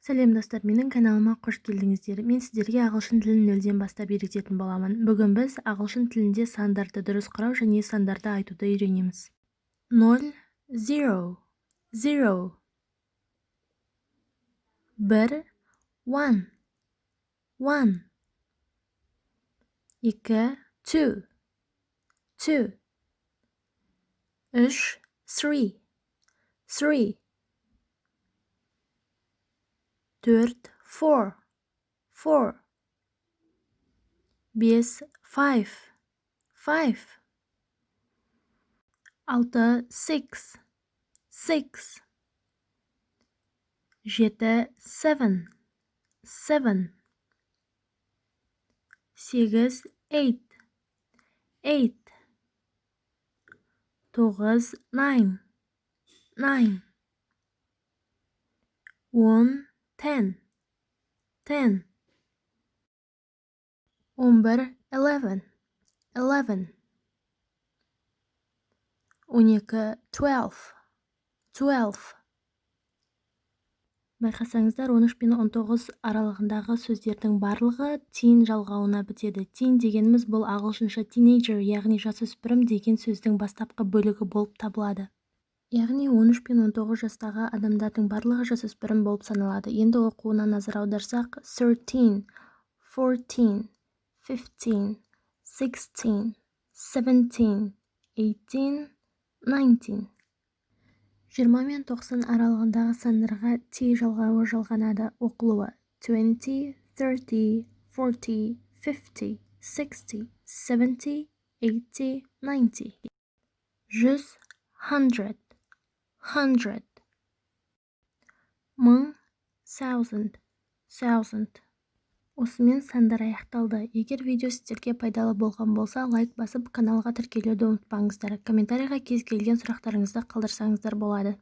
Сәлем достар, менің каналыма қош келдіңіздер. Мен сіздерге ағылшын тілін нөлден бастап үйрететін боламын. Бүгін біз ағылшын тілінде сандарды дұрыс құрау және сандарды айтуды үйренеміз. 0, 0, 0. 1, 1, 1. 2, 2, 2. 3, 3, 3. 4, 4, 4. 5, 5, 5. 6, 6, 6. 7, 7, 7. 8, 8, 8. 9, 9, 9. 10, 10, 10. 11, 11, 11. 12, 12, 12. Байқасаңыздар, 13 пен 19 аралығындағы сөздердің барлығы teen жалғауына бітеді. Teen дегеніміз бұл ағылшынша teenager, яғни жасөспірім деген сөздің бастапқы бөлігі болып табылады. Яғни 13 пен 19 жастағы адамдардың барлығы жасөспірім болып саналады. Енді оқуына назар аударсақ, 13, 14, 15, 16, 17, 18, 19. 20 мен 90 аралығындағы сандарға T жалғауы жалғанады. Оқылуы 20, 30, 40, 50, 60, 70, 80, 90. 100, 100, 100. 1000, 1000, 1000. Осымен сандар аяқталды. Егер видео сіздерге пайдалы болған болса, лайк басып, каналға тіркелуді ұмытпаңыздар. Комментарийға кез келген сұрақтарыңызды қалдырсаңыздар болады.